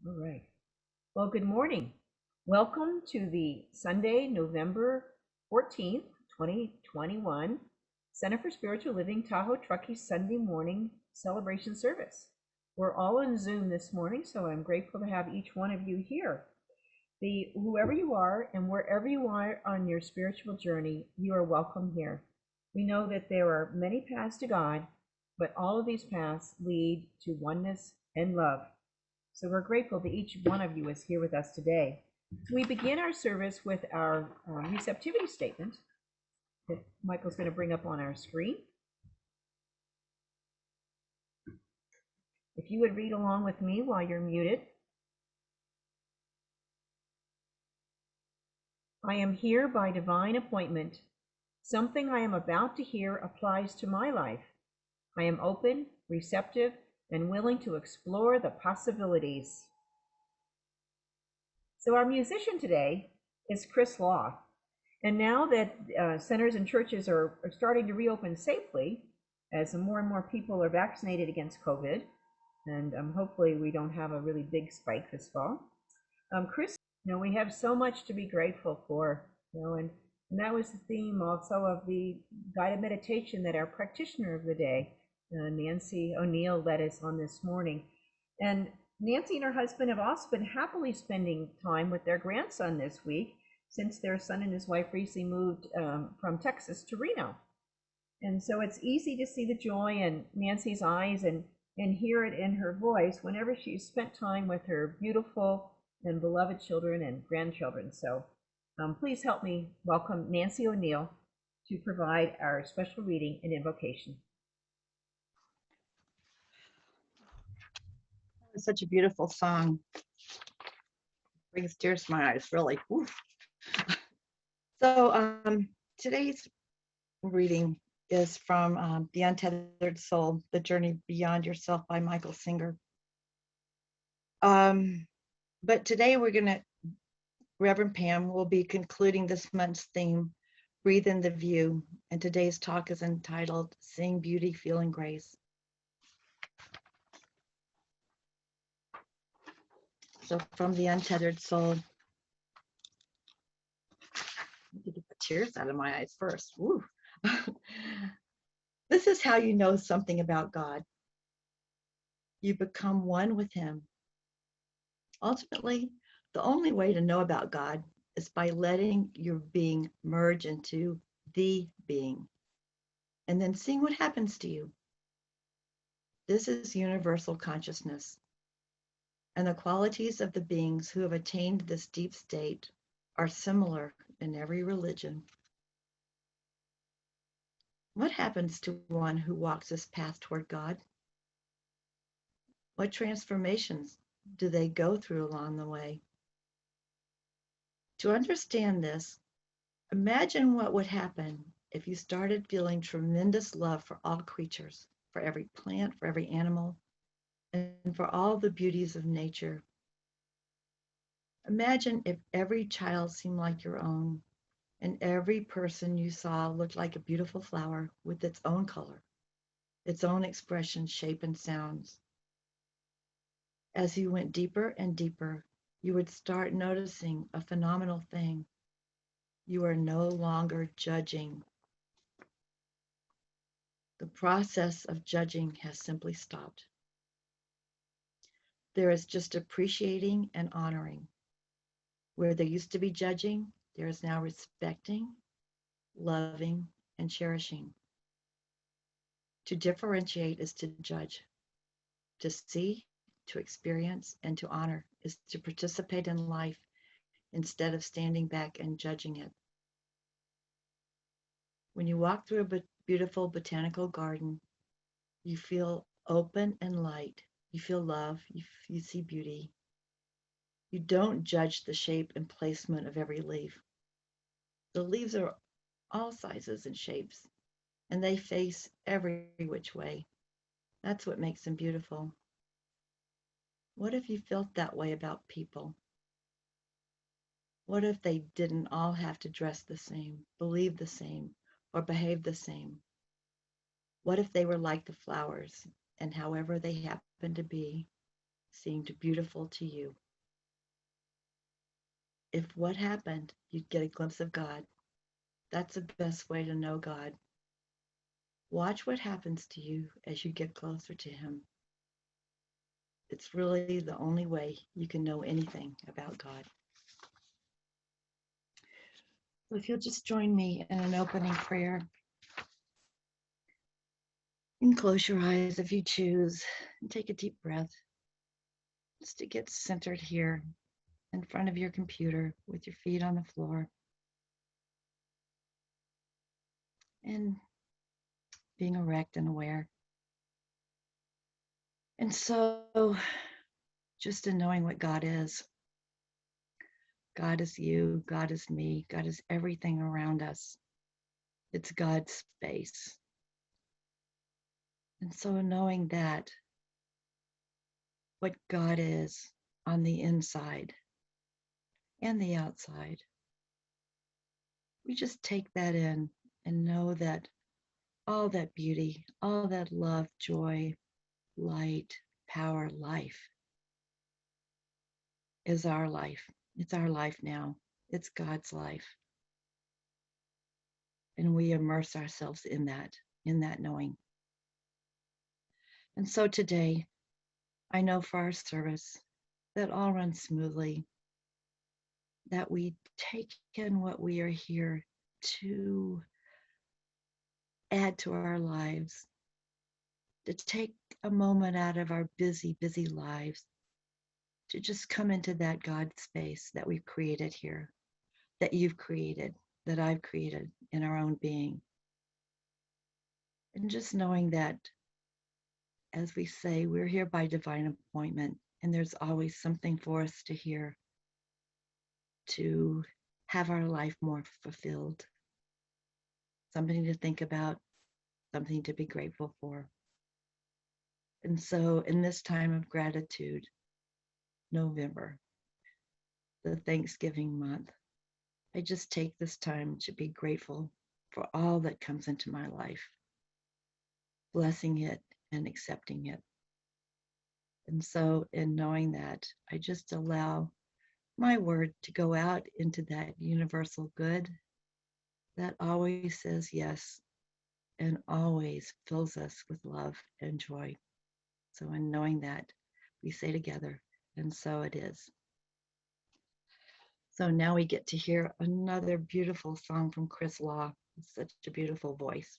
All right. Well, good morning. Welcome to the Sunday, November 14th, 2021 Center for Spiritual Living Tahoe-Truckee Sunday morning celebration service. We're all on Zoom this morning, so I'm grateful to have each one of you here. Whoever you are and wherever you are on your spiritual journey, you are welcome here. We know that there are many paths to God, but all of these paths lead to oneness and love. So we're grateful that each one of you is here with us today. We begin our service with our receptivity statement that Michael's going to bring up on our screen. If you would read along with me while you're muted. I am here by divine appointment. Something I am about to hear applies to my life. I am open, receptive, and willing to explore the possibilities. So our musician today is Cris Law. And now that centers and churches are starting to reopen safely, as more and more people are vaccinated against COVID, and hopefully we don't have a really big spike this fall. Cris, we have so much to be grateful for, and that was the theme also of the guided meditation that our practitioner of the day, Nancy O'Neill, led us on this morning. And Nancy and her husband have also been happily spending time with their grandson this week, since their son and his wife recently moved from Texas to Reno. And so it's easy to see the joy in Nancy's eyes and hear it in her voice whenever she's spent time with her beautiful and beloved children and grandchildren. So please help me welcome Nancy O'Neill to provide our special reading and invocation. It's such a beautiful song. Brings tears to my eyes, really. Oof. So today's reading is from The Untethered Soul, The Journey Beyond Yourself by Michael Singer. But today Rev Pam will be concluding this month's theme, Breathe in the View, and today's talk is entitled Seeing Beauty, Feeling Grace. So from The Untethered Soul, I need to get the tears out of my eyes first. Woo. This is how you know something about God. You become one with Him. Ultimately, the only way to know about God is by letting your being merge into the being, and then seeing what happens to you. This is universal consciousness, and the qualities of the beings who have attained this deep state are similar in every religion. What happens to one who walks this path toward God? What transformations do they go through along the way? To understand this, imagine what would happen if you started feeling tremendous love for all creatures, for every plant, for every animal, and for all the beauties of nature. Imagine if every child seemed like your own, and every person you saw looked like a beautiful flower with its own color, its own expression, shape, and sounds. As you went deeper and deeper, you would start noticing a phenomenal thing. You are no longer judging. The process of judging has simply stopped. There is just appreciating and honoring. Where there used to be judging, there is now respecting, loving, and cherishing. To differentiate is to judge. To see, to experience, and to honor is to participate in life instead of standing back and judging it. When you walk through a beautiful botanical garden, you feel open and light. You feel love. You see beauty. You don't judge the shape and placement of every leaf. The leaves are all sizes and shapes, and they face every which way. That's what makes them beautiful. What if you felt that way about people? What if they didn't all have to dress the same, believe the same, or behave the same? What if they were like the flowers, and however they happen to be, seemed beautiful to you. If what happened, you'd get a glimpse of God, that's the best way to know God. Watch what happens to you as you get closer to Him. It's really the only way you can know anything about God. So if you'll just join me in an opening prayer, and close your eyes if you choose, and take a deep breath, just to get centered here in front of your computer with your feet on the floor, and being erect and aware. And so, just in knowing what God is you, God is me, God is everything around us. It's God's space. And so, knowing that what God is on the inside and the outside, we just take that in and know that all that beauty, all that love, joy, light, power, life is our life. It's our life now. It's God's life. And we immerse ourselves in that knowing. And so today, I know for our service that all runs smoothly, that we take in what we are here to add to our lives, to take a moment out of our busy, busy lives to just come into that God space that we've created here, that you've created, that I've created in our own being. And just knowing that, as we say, we're here by divine appointment, and there's always something for us to hear to have our life more fulfilled, something to think about, something to be grateful for. And so in this time of gratitude, November, the Thanksgiving month, I just take this time to be grateful for all that comes into my life, blessing it and accepting it. And so in knowing that, I just allow my word to go out into that universal good that always says yes and always fills us with love and joy. So in knowing that, we say together, and so it is. So now we get to hear another beautiful song from Cris Law. It's such a beautiful voice.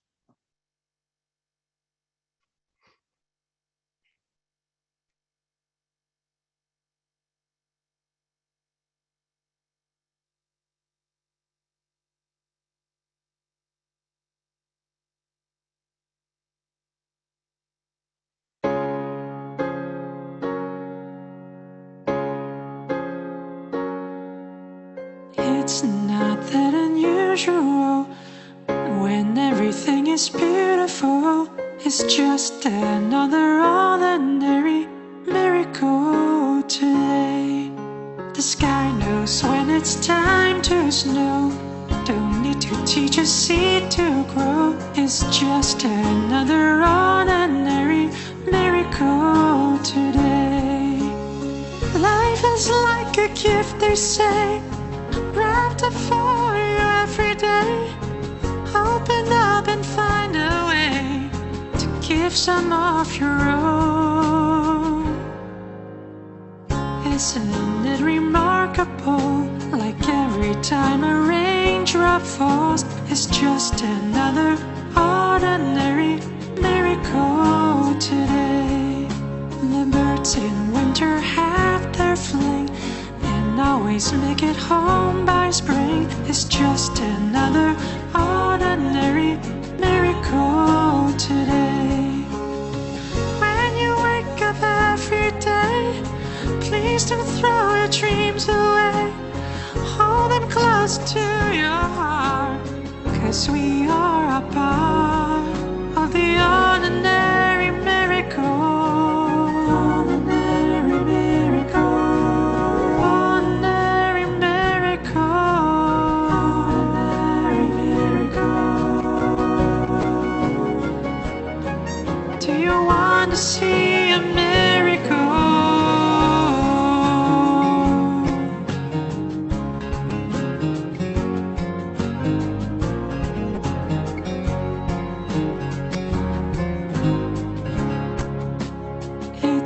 It's not that unusual when everything is beautiful. It's just another ordinary miracle today. The sky knows when it's time to snow. Don't need to teach a seed to grow. It's just another ordinary miracle today. Life is like a gift, they say, wrapped up for you every day. Open up and find a way to give some of your own. Isn't it remarkable? Like every time a raindrop falls, it's just another ordinary miracle today. The birds in winter have their fling and always make it home by spring. It's just another ordinary miracle today. When you wake up every day, please don't throw your dreams away. Hold them close to your heart, 'cause we are a part of the ordinary miracle. Ordinary miracle. Ordinary miracle. Ordinary miracle. Do you want to see a miracle?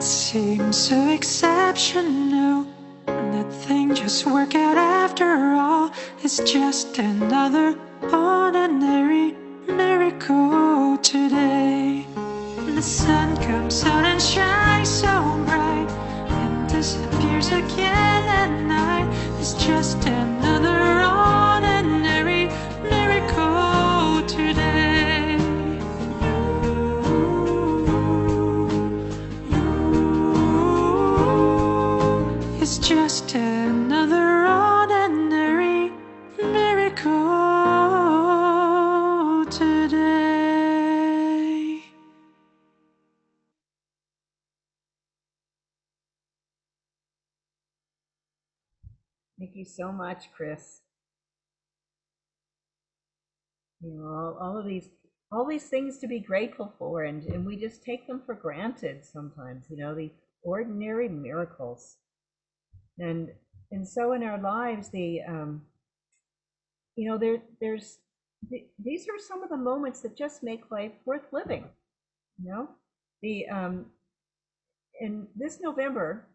It seems so exceptional. Nothing just work out after all. It's just another ordinary miracle today. The sun comes out and shines so bright and disappears again at night. It's just another ordinary miracle today. It's just another ordinary miracle today. Thank you so much, Cris. You know, all these things to be grateful for, and we just take them for granted sometimes, you know, the ordinary miracles. And so in our lives, you know, these are some of the moments that just make life worth living, you know. In this November,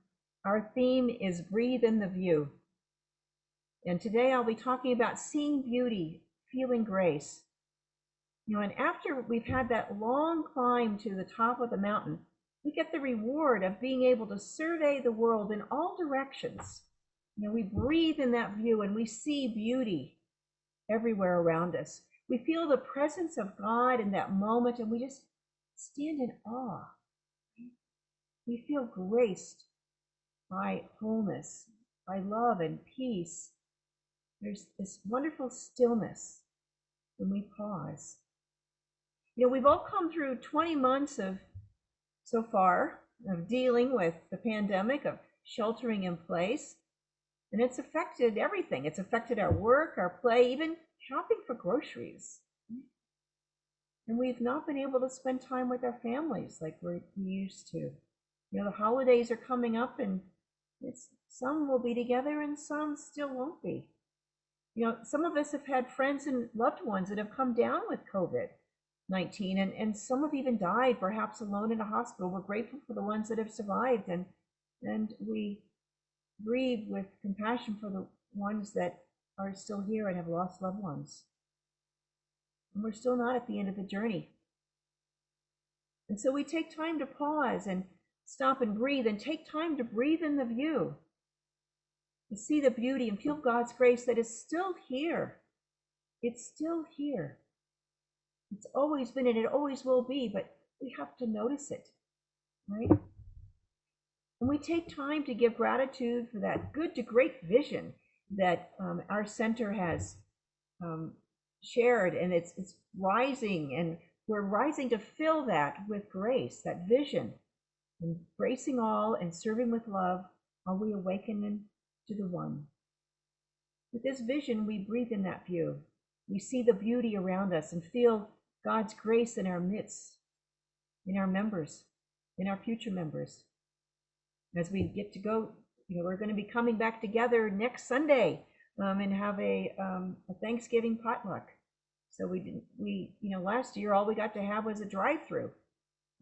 our theme is Breathe in the View. And today I'll be talking about seeing beauty, feeling grace. You know, and after we've had that long climb to the top of the mountain, we get the reward of being able to survey the world in all directions. You know, we breathe in that view and we see beauty everywhere around us. We feel the presence of God in that moment and we just stand in awe. We feel graced by wholeness, by love and peace. There's this wonderful stillness when we pause. You know, we've all come through 20 months so far of dealing with the pandemic, of sheltering in place, and it's affected everything. It's affected our work, our play, even shopping for groceries. And we've not been able to spend time with our families like we used to. You know, the holidays are coming up and some will be together and some still won't be. You know, some of us have had friends and loved ones that have come down with COVID-19 and some have even died, perhaps alone in a hospital. We're grateful for the ones that have survived and we grieve with compassion for the ones that are still here and have lost loved ones. And we're still not at the end of the journey. And so we take time to pause and stop and breathe and take time to breathe in the view, to see the beauty and feel God's grace that is still here. It's still here. It's always been and it always will be, but we have to notice it, right? And we take time to give gratitude for that good to great vision that our center has shared, and it's rising, and we're rising to fill that with grace, that vision, embracing all and serving with love while we awaken into the one. With this vision, we breathe in that view. We see the beauty around us and feel God's grace in our midst, in our members, in our future members. As we get to go, you know, we're going to be coming back together next Sunday and have a Thanksgiving potluck. So you know, last year all we got to have was a drive-through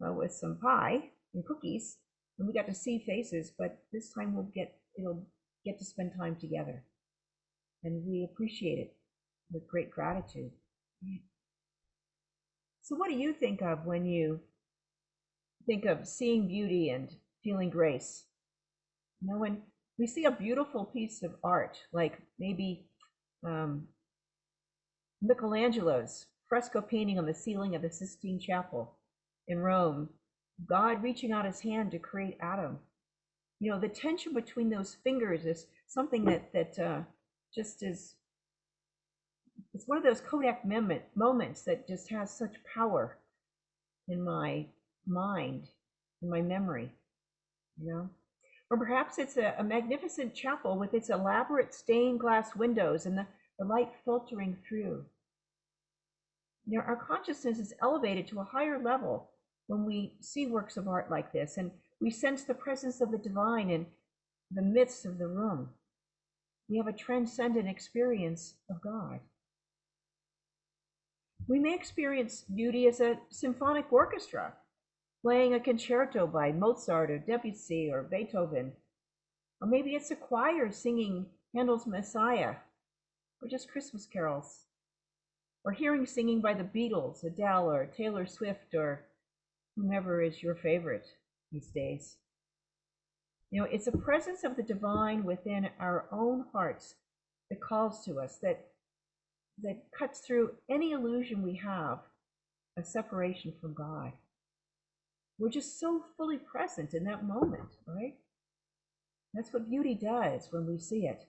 with some pie and cookies, and we got to see faces. But this time we'll get to spend time together, and we appreciate it with great gratitude. So, what do you think of when you think of seeing beauty and feeling grace? You know, when we see a beautiful piece of art, like maybe Michelangelo's fresco painting on the ceiling of the Sistine Chapel in Rome, God reaching out his hand to create Adam. You know, the tension between those fingers is something that just is, it's one of those Kodak moments that just has such power in my mind, in my memory, you know? Or perhaps it's a magnificent chapel with its elaborate stained glass windows and the light filtering through. You know, our consciousness is elevated to a higher level when we see works of art like this, and we sense the presence of the divine in the midst of the room. We have a transcendent experience of God. We may experience beauty as a symphonic orchestra playing a concerto by Mozart or Debussy or Beethoven. Or maybe it's a choir singing Handel's Messiah, or just Christmas carols. Or hearing singing by the Beatles, Adele, or Taylor Swift, or whomever is your favorite these days. You know, it's a presence of the divine within our own hearts that calls to us, that cuts through any illusion we have of separation from God. We're just so fully present in that moment, right? That's what beauty does when we see it.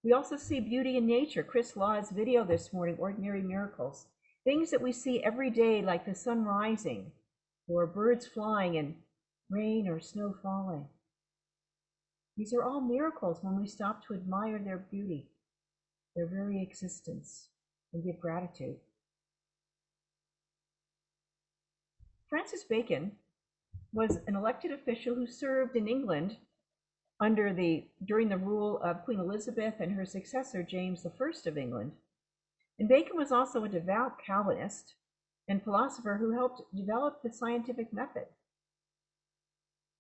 We also see beauty in nature. Cris Law's video this morning, Ordinary Miracles. Things that we see every day, like the sun rising, or birds flying, and rain or snow falling. These are all miracles when we stop to admire their beauty, their very existence, and give gratitude. Francis Bacon was an elected official who served in England during the rule of Queen Elizabeth and her successor, James I of England. And Bacon was also a devout Calvinist and philosopher who helped develop the scientific method.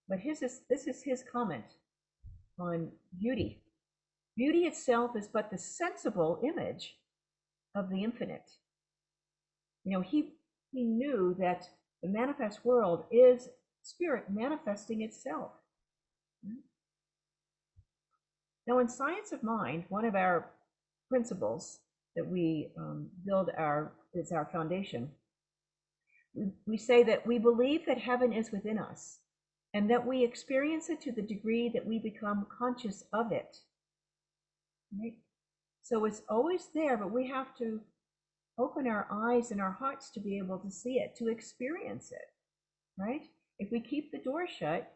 But this is his comment on beauty. Beauty itself is but the sensible image of the infinite. You know, he knew that the manifest world is spirit manifesting itself. Now, in Science of Mind, one of our principles that we build is our foundation. We say that we believe that heaven is within us, and that we experience it to the degree that we become conscious of it. Right? So it's always there, but we have to open our eyes and our hearts to be able to see it, to experience it, right? If we keep the door shut,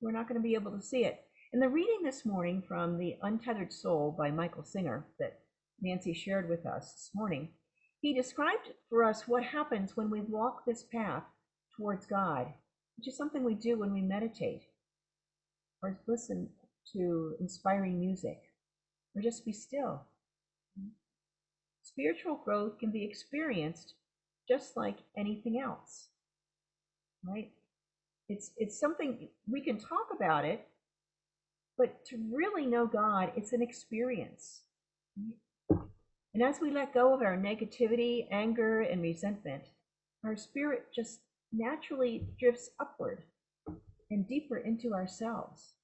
we're not going to be able to see it. In the reading this morning from The Untethered Soul by Michael Singer that Nancy shared with us this morning, he described for us what happens when we walk this path towards God, which is something we do when we meditate, or listen to inspiring music, or just be still. Spiritual growth can be experienced just like anything else, right? It's something we can talk about it, but to really know God, it's an experience. Right? And as we let go of our negativity, anger, and resentment, our spirit just naturally drifts upward and deeper into ourselves.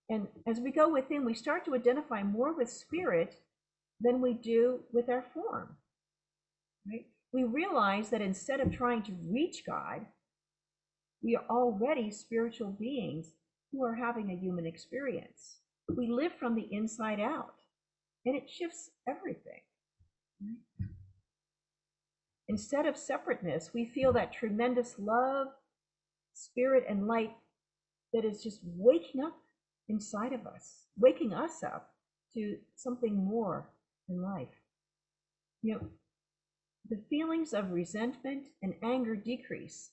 And as we go within, we start to identify more with spirit than we do with our form. Right? We realize that instead of trying to reach God, we are already spiritual beings who are having a human experience. We live from the inside out, and it shifts everything. Right? Instead of separateness, we feel that tremendous love, spirit, and light that is just waking up inside of us, waking us up to something more in life. You know, the feelings of resentment and anger decrease.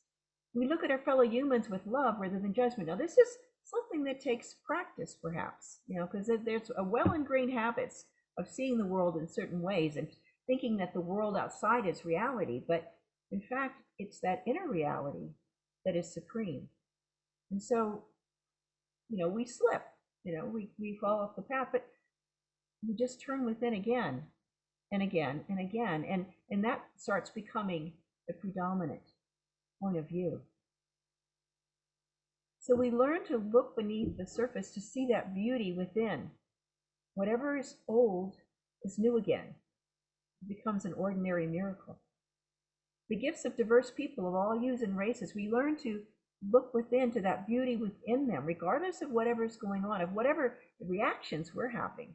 We look at our fellow humans with love rather than judgment. Now, this is something that takes practice, perhaps, you know, because there's a well-ingrained habits of seeing the world in certain ways and thinking that the world outside is reality, but in fact, it's that inner reality that is supreme. And so, you know, we slip, you know, we fall off the path, but we just turn within again and again and again, and that starts becoming the predominant point of view. So we learn to look beneath the surface to see that beauty within. Whatever is old is new again. It becomes an ordinary miracle. The gifts of diverse people of all hues and races, we learn to look within to that beauty within them, regardless of whatever's going on, of whatever reactions we're having.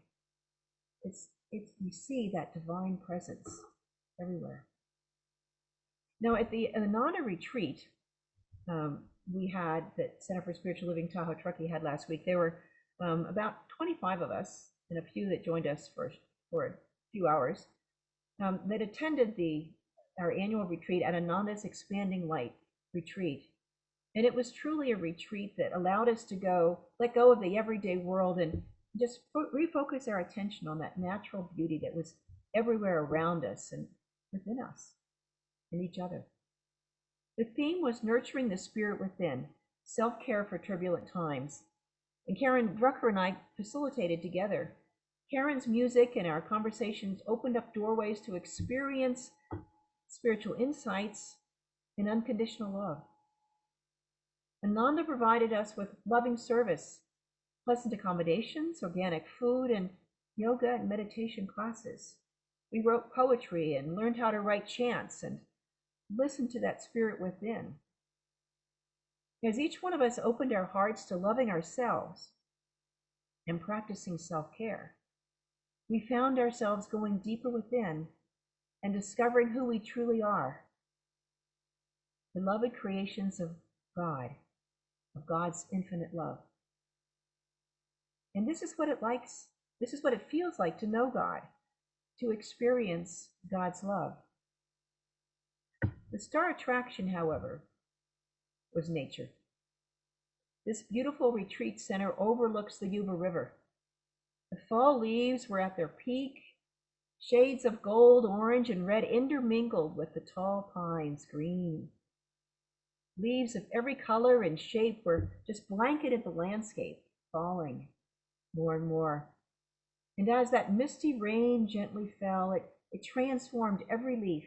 We see that divine presence everywhere. Now, at the Ananda retreat we had that Center for Spiritual Living Tahoe-Truckee had last week, there were about 25 of us and a few that joined us for a few hours that attended our annual retreat at Ananda's Expanding Light retreat. And it was truly a retreat that allowed us to let go of the everyday world and just refocus our attention on that natural beauty that was everywhere around us and within us and each other. The theme was nurturing the spirit within, self-care for turbulent times. And Karen Drucker and I facilitated together. Karen's music and our conversations opened up doorways to experience spiritual insights and unconditional love. Ananda provided us with loving service, pleasant accommodations, organic food, and yoga and meditation classes. We wrote poetry and learned how to write chants and listened to that spirit within. As each one of us opened our hearts to loving ourselves and practicing self-care, we found ourselves going deeper within and discovering who we truly are, beloved creations of God, of God's infinite love. And this is what it feels like to know God, to experience God's love. The star attraction, however, was nature. This beautiful retreat center overlooks the Yuba River. The fall leaves were at their peak, shades of gold, orange, and red intermingled with the tall pines, green. Leaves of every color and shape were just blanketed the landscape, falling more and more. And as that misty rain gently fell, it transformed every leaf,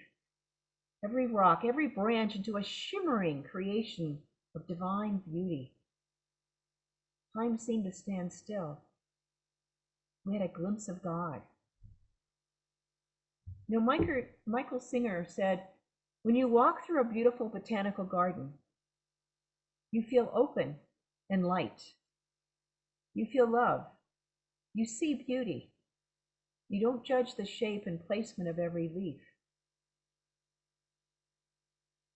every rock, every branch into a shimmering creation of divine beauty. Time seemed to stand still. We had a glimpse of God. You know, Michael Singer said, when you walk through a beautiful botanical garden, you feel open and light. You feel love. You see beauty. You don't judge the shape and placement of every leaf.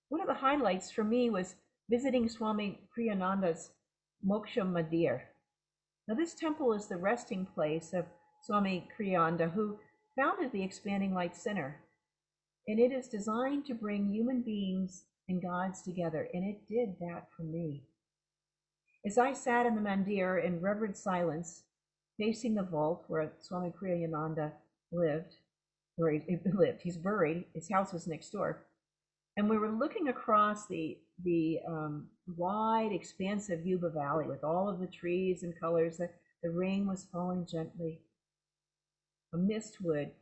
One of the highlights for me was visiting Swami Kriyananda's Moksha Mandir. Now, this temple is the resting place of Swami Kriyananda, who founded the Expanding Light Center. And it is designed to bring human beings and gods together, and it did that for me. As I sat in the mandir in reverent silence, facing the vault where Swami Kriyananda lived, he's buried, his house was next door, and we were looking across the wide, expansive Yuba Valley with all of the trees and colors. The rain was falling gently. A mist would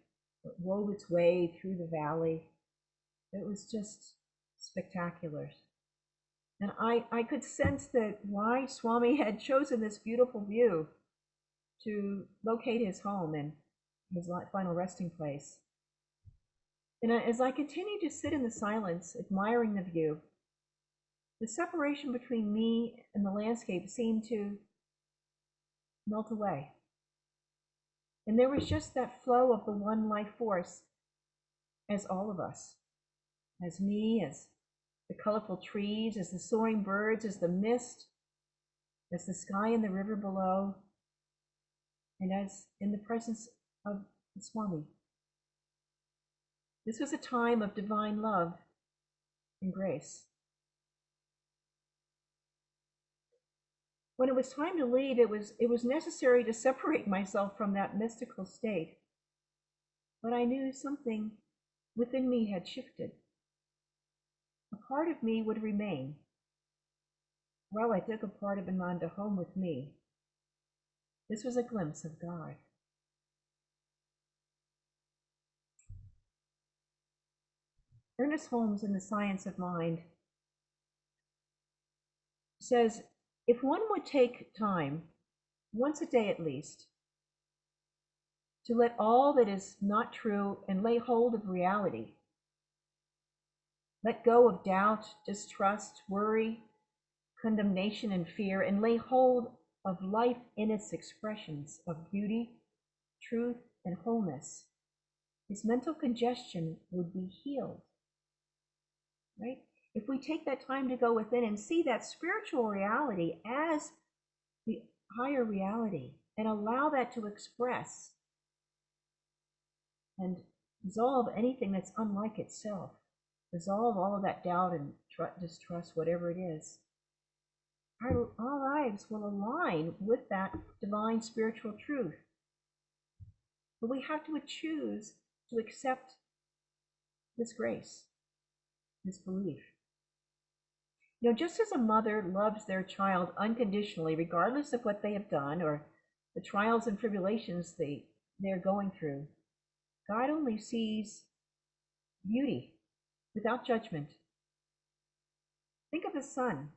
wove its way through the valley. It was just spectacular. And I could sense that why Swami had chosen this beautiful view to locate his home and his final resting place. And as I continued to sit in the silence, admiring the view, the separation between me and the landscape seemed to melt away. And there was just that flow of the one life force as all of us, as me, as the colorful trees, as the soaring birds, as the mist, as the sky and the river below, and as in the presence of the Swami. This was a time of divine love and grace. When it was time to leave, it was necessary to separate myself from that mystical state. But I knew something within me had shifted. A part of me would remain. Well, I took a part of Ananda home with me. This was a glimpse of God. Ernest Holmes in The Science of Mind says, if one would take time, once a day at least, to let all that is not true and lay hold of reality, let go of doubt, distrust, worry, condemnation, and fear, and lay hold of life in its expressions of beauty, truth, and wholeness, his mental congestion would be healed. Right? If we take that time to go within and see that spiritual reality as the higher reality and allow that to express and dissolve anything that's unlike itself, dissolve all of that doubt and distrust, whatever it is, our lives will align with that divine spiritual truth. But we have to choose to accept this grace, this belief. You know, just as a mother loves their child unconditionally, regardless of what they have done or the trials and tribulations they're going through, God only sees beauty without judgment. Think of the sun.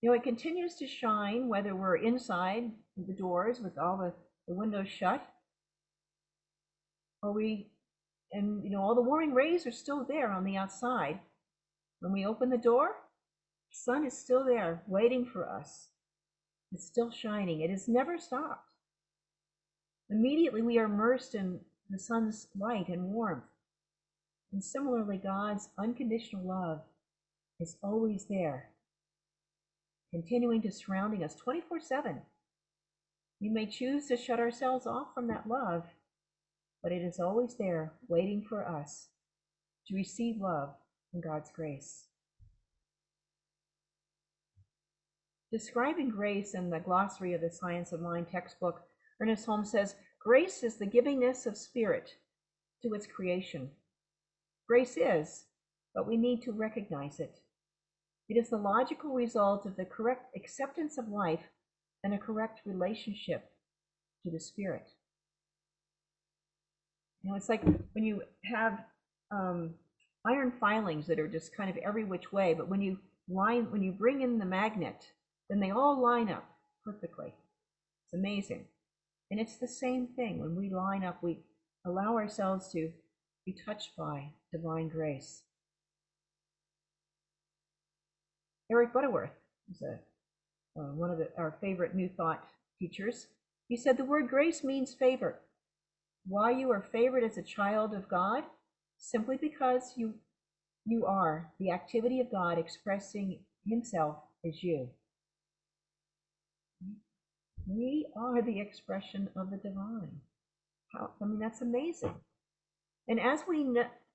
You know, it continues to shine whether we're inside the doors with all the windows shut, or and you know, all the warming rays are still there on the outside. When we open the door, the sun is still there waiting for us. It's still shining. It has never stopped. Immediately we are immersed in the sun's light and warmth. And similarly, God's unconditional love is always there, continuing to surrounding us 24/7. We may choose to shut ourselves off from that love, but it is always there waiting for us to receive love and God's grace. Describing grace in the Glossary of the Science of Mind textbook, Ernest Holmes says, grace is the givingness of spirit to its creation. Grace is, but we need to recognize it. It is the logical result of the correct acceptance of life and a correct relationship to the Spirit. You know, it's like when you have iron filings that are just kind of every which way, but when you bring in the magnet, then they all line up perfectly. It's amazing. And it's the same thing. When we line up, we allow ourselves to be touched by divine grace. Eric Butterworth is one of our favorite New Thought teachers. He said the word grace means favor. Why you are favored as a child of God? Simply because you are the activity of God expressing himself as you. We are the expression of the divine. That's amazing. And as we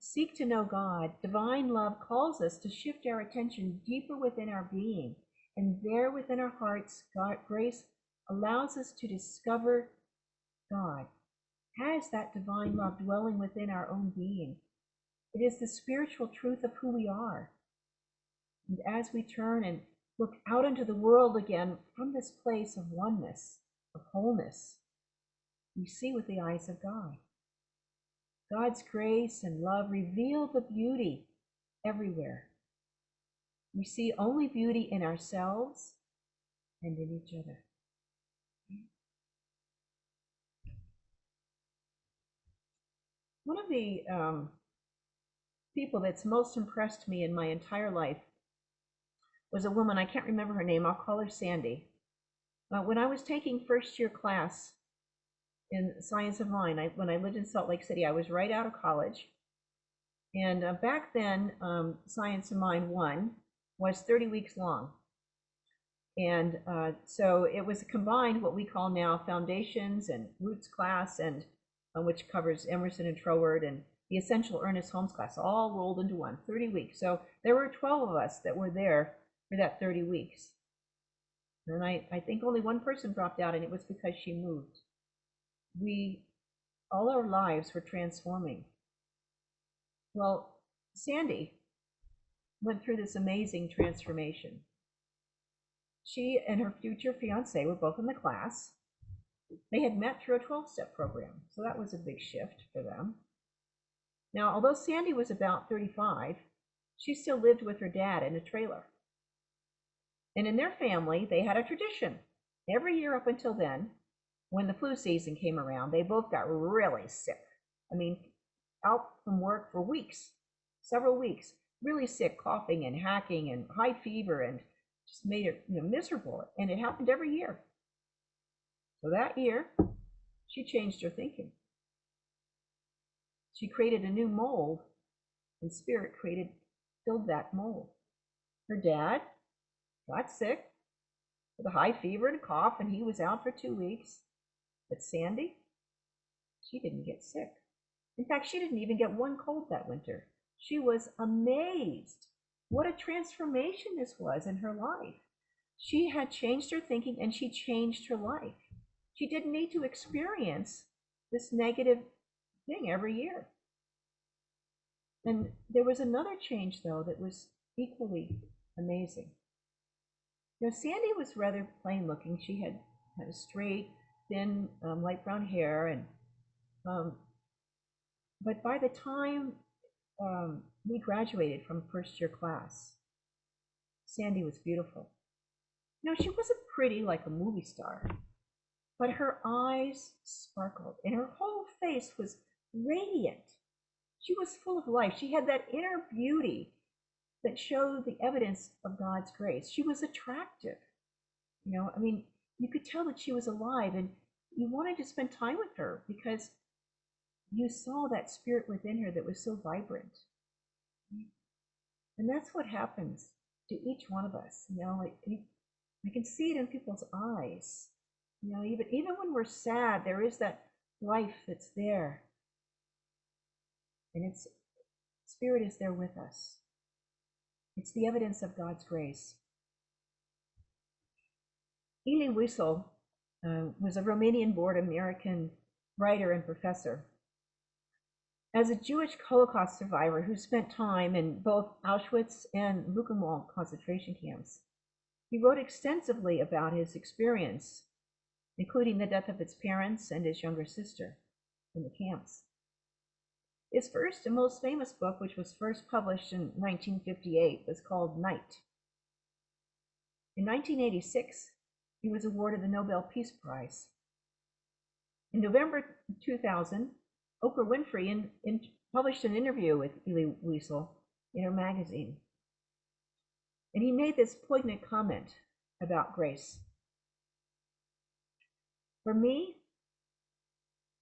seek to know God, divine love calls us to shift our attention deeper within our being. And there within our hearts, grace allows us to discover God as that divine love dwelling within our own being. It is the spiritual truth of who we are. And as we turn and look out into the world again from this place of oneness, of wholeness, we see with the eyes of God. God's grace and love reveal the beauty everywhere. We see only beauty in ourselves and in each other. One of the people that's most impressed me in my entire life was a woman, I can't remember her name, I'll call her Sandy. When I was taking first year class in Science of Mind, when I lived in Salt Lake City, I was right out of college. And back then, Science of Mind 1 was 30 weeks long. And so it was combined what we call now Foundations and Roots class, and which covers Emerson and Troward and the Essential Ernest Holmes class, all rolled into one, 30 weeks. So there were 12 of us that were there for that 30 weeks. And I think only one person dropped out, and it was because she moved. All our lives were transforming. Well, Sandy went through this amazing transformation. She and her future fiance were both in the class. They had met through a 12-step program, so that was a big shift for them. Now, although Sandy was about 35, she still lived with her dad in a trailer. And in their family, they had a tradition. Every year up until then, when the flu season came around, they both got really sick. Out from work for weeks, several weeks, really sick, coughing and hacking and high fever, and just made it miserable. And it happened every year. So that year, she changed her thinking. She created a new mold, and Spirit filled that mold. Her dad got sick with a high fever and a cough, and he was out for 2 weeks. But Sandy, she didn't get sick. In fact, she didn't even get one cold that winter. She was amazed what a transformation this was in her life. She had changed her thinking, and she changed her life. She didn't need to experience this negative thing every year. And there was another change, though, that was equally amazing. Now, Sandy was rather plain looking. She had kind of straight, thin, light brown hair, and but by the time we graduated from first year class, Sandy was beautiful. You know, she wasn't pretty like a movie star, but her eyes sparkled and her whole face was radiant. She was full of life. She had that inner beauty that showed the evidence of God's grace. She was attractive. You know, I mean, you could tell that she was alive and you wanted to spend time with her because you saw that spirit within her that was so vibrant. And that's what happens to each one of us. You know, I can see it in people's eyes. You know, even when we're sad, there is that life that's there. And its spirit is there with us. It's the evidence of God's grace. Elie Wiesel was a Romanian-born American writer and professor. As a Jewish Holocaust survivor who spent time in both Auschwitz and Buchenwald concentration camps, he wrote extensively about his experience, including the death of his parents and his younger sister in the camps. His first and most famous book, which was first published in 1958, was called Night. In 1986, he was awarded the Nobel Peace Prize. In November 2000, Oprah Winfrey published an interview with Elie Wiesel in her magazine. And he made this poignant comment about grace. For me,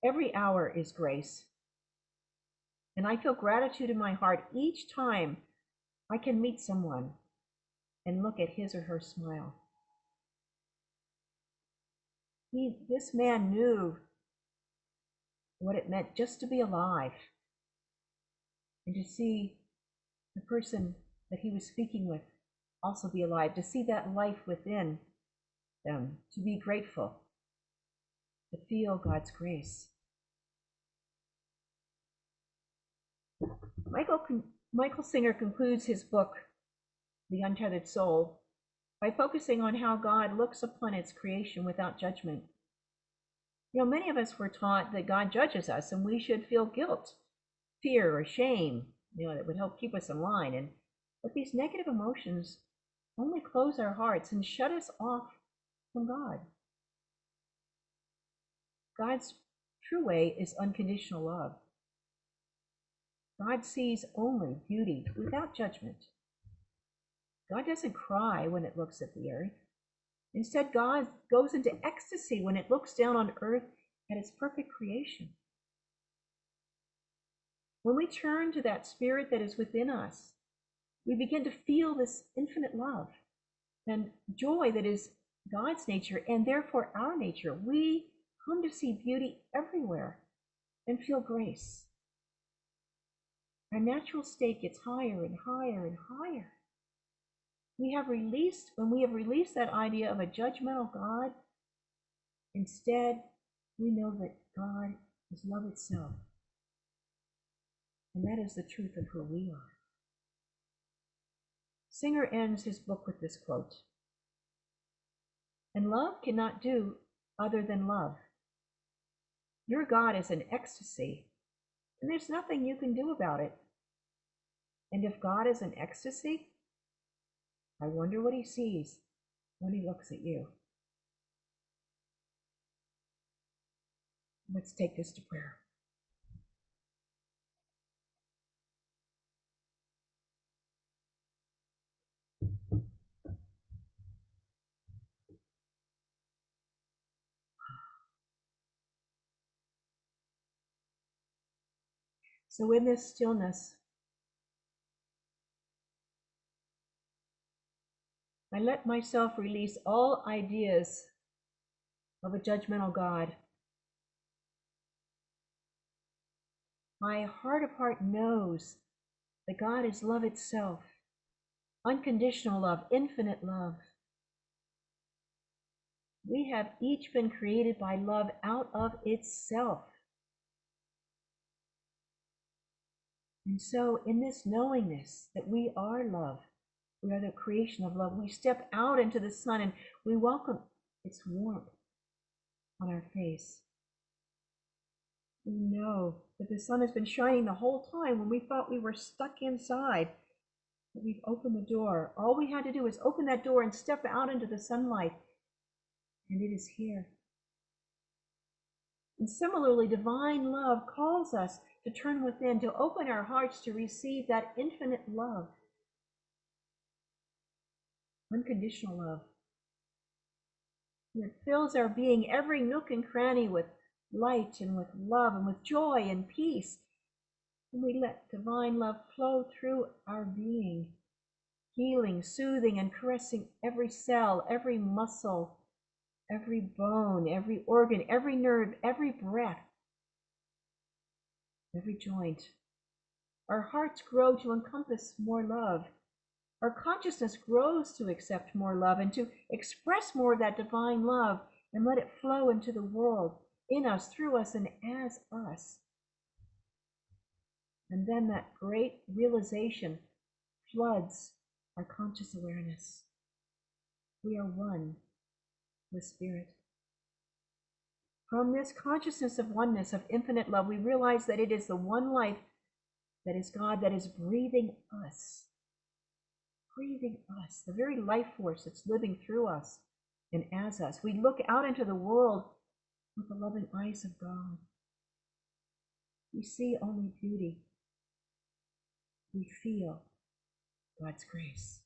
every hour is grace. And I feel gratitude in my heart each time I can meet someone and look at his or her smile. This man knew what it meant just to be alive and to see the person that he was speaking with also be alive, to see that life within them, to be grateful, to feel God's grace. Michael Singer concludes his book, The Untethered Soul, by focusing on how God looks upon its creation without judgment. You know, many of us were taught that God judges us and we should feel guilt, fear, or shame, you know, that would help keep us in line. But these negative emotions only close our hearts and shut us off from God. God's true way is unconditional love. God sees only beauty without judgment. God doesn't cry when it looks at the earth. Instead, God goes into ecstasy when it looks down on earth at its perfect creation. When we turn to that spirit that is within us, we begin to feel this infinite love and joy that is God's nature and therefore our nature. We come to see beauty everywhere and feel grace. Our natural state gets higher and higher and higher. When we have released that idea of a judgmental God, instead, we know that God is love itself. And that is the truth of who we are. Singer ends his book with this quote, "And love cannot do other than love. Your God is in ecstasy, and there's nothing you can do about it. And if God is in ecstasy, I wonder what he sees when he looks at you." Let's take this to prayer. So in this stillness, I let myself release all ideas of a judgmental God. My heart of heart knows that God is love itself, unconditional love, infinite love. We have each been created by love out of itself. And so in this knowingness that we are love, We are the creation of love. We step out into the sun and we welcome its warmth on our face. We know that the sun has been shining the whole time when we thought we were stuck inside. But we've opened the door. All we had to do is open that door and step out into the sunlight, and it is here. And similarly, divine love calls us to turn within, to open our hearts to receive that infinite love, unconditional love. It fills our being, every nook and cranny, with light and with love and with joy and peace. And we let divine love flow through our being, healing, soothing, and caressing every cell, every muscle, every bone, every organ, every nerve, every breath, every joint. Our hearts grow to encompass more love. Our consciousness grows to accept more love and to express more of that divine love and let it flow into the world, in us, through us, and as us. And then that great realization floods our conscious awareness. We are one with Spirit. From this consciousness of oneness, of infinite love, we realize that it is the one life that is God that is breathing us, the very life force that's living through us and as us. We look out into the world with the loving eyes of God. We see only beauty. We feel God's grace.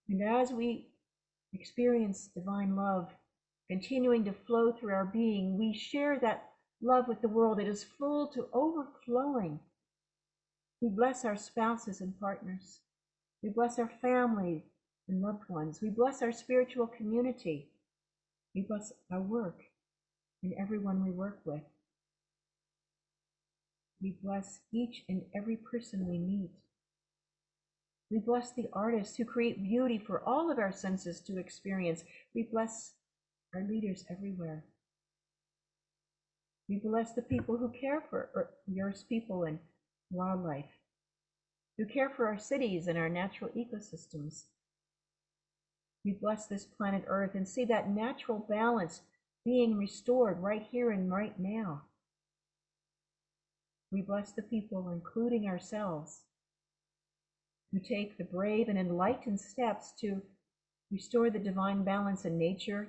And as we experience divine love continuing to flow through our being, we share that love with the world. It is full to overflowing. We bless our spouses and partners. We bless our family and loved ones. We bless our spiritual community. We bless our work and everyone we work with. We bless each and every person we meet. We bless the artists who create beauty for all of our senses to experience. We bless our leaders everywhere. We bless the people who care for Earth's people and wildlife, who care for our cities and our natural ecosystems. We bless this planet Earth and see that natural balance being restored right here and right now. We bless the people, including ourselves, who take the brave and enlightened steps to restore the divine balance in nature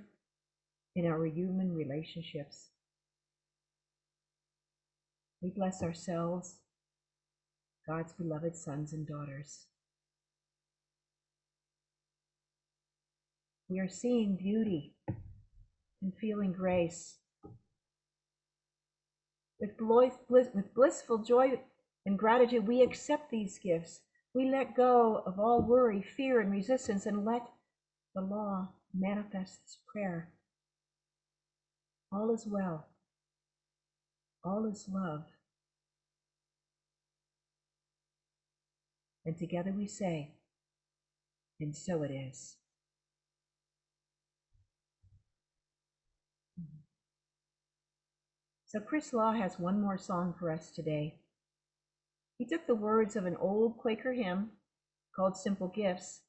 in our human relationships. We bless ourselves, God's beloved sons and daughters. We are seeing beauty and feeling grace. With blissful joy and gratitude, we accept these gifts. We let go of all worry, fear, and resistance and let the law manifest this prayer. All is well. All is love. And together we say, and so it is. So Cris Law has one more song for us today. He took the words of an old Quaker hymn called Simple Gifts,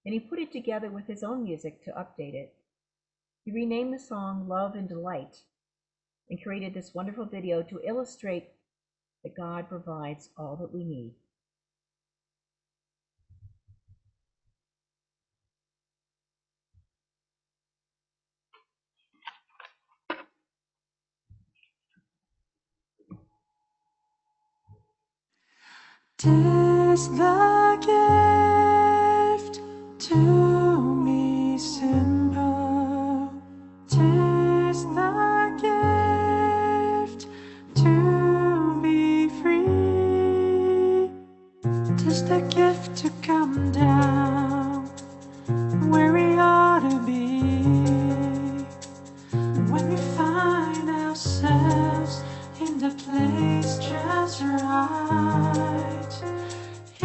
and he put it together with his own music to update it. He renamed the song Love and Delight and created this wonderful video to illustrate that God provides all that we need. "'Tis the gift to me simple, 'tis the gift to be free, 'tis the gift to come down where we ought to be, when we find ourselves in the place just right.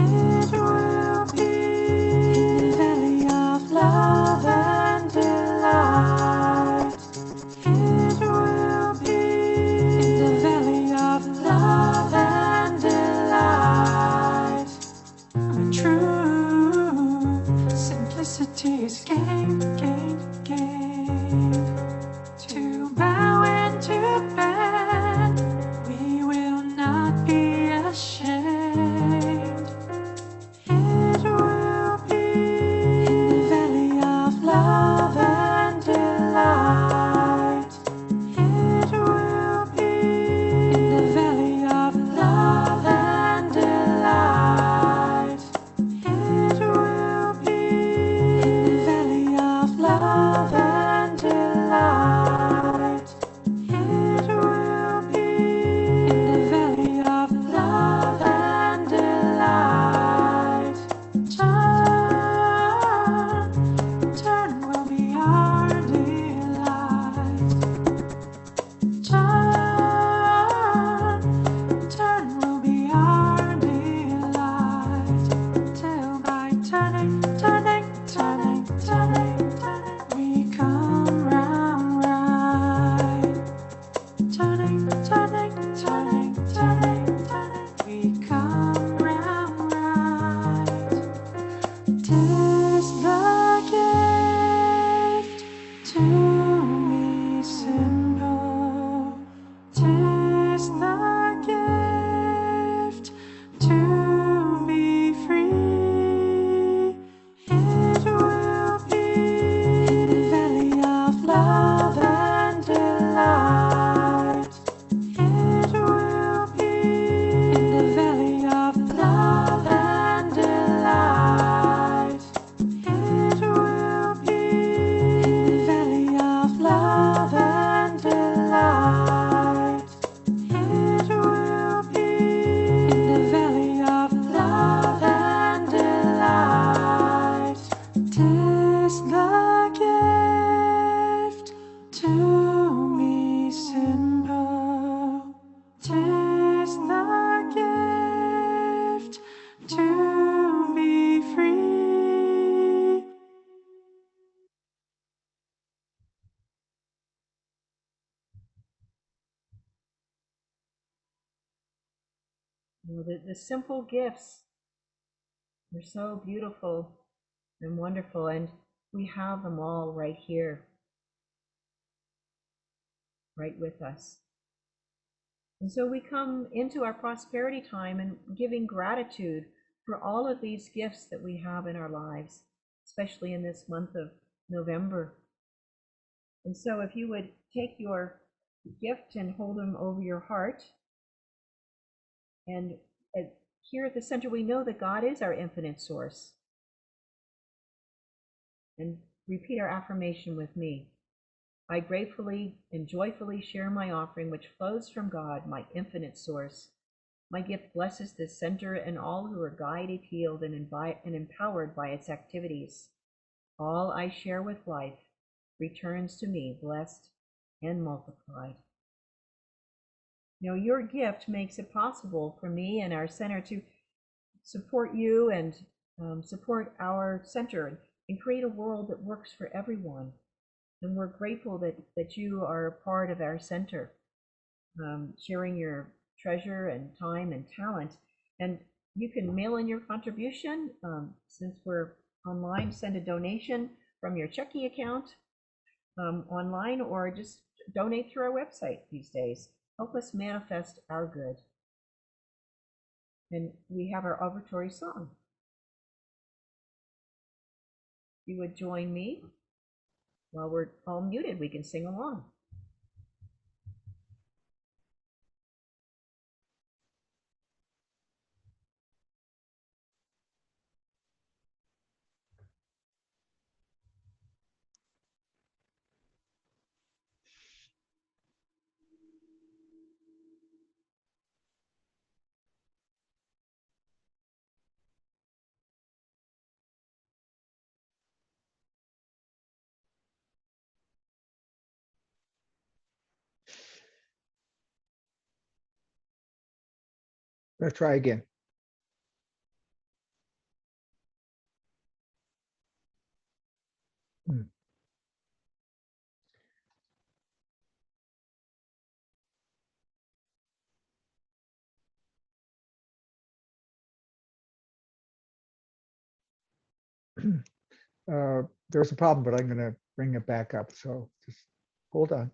It will 'tis gain, gain, gain. To bow and to bend, we will not be ashamed. It will be in the valley of love and delight. It will be in the valley of love and delight. It will be in the valley of love and delight. It will be in the valley of love and delight. Turn, turn will be our delight. Turn, turn will be our delight. Till by turning, turning, turning, turning, turning, we come round right. Turning, turning, turning, turning, turning, we come round right. 'Tis the gift to me simple. 'Tis the gift to be free. It will be in the valley of love and delight. It will be in the valley of love and delight. It will be in the valley of love and delight. It will be in the valley of love and delight. 'Tis the gift to me simple. 'Tis the gift to be free. The simple gifts are so beautiful and wonderful, and we have them all right here, right with us. And so we come into our prosperity time and giving gratitude for all of these gifts that we have in our lives, especially in this month of November. And so if you would take your gift and hold them over your heart, and here at the center, we know that God is our infinite source. And repeat our affirmation with me. I gratefully and joyfully share my offering, which flows from God, my infinite source. My gift blesses this center and all who are guided, healed, and empowered by its activities. All I share with life returns to me blessed and multiplied. You know, your gift makes it possible for me and our center to support you and support our center and create a world that works for everyone. And we're grateful that you are a part of our center, sharing your treasure and time and talent. And you can mail in your contribution. Since we're online, send a donation from your checking account online, or just donate through our website these days. Help us manifest our good. And we have our offertory song. If you would join me while we're all muted, we can sing along. Let's try again. there's a problem, but I'm gonna bring it back up, so just hold on.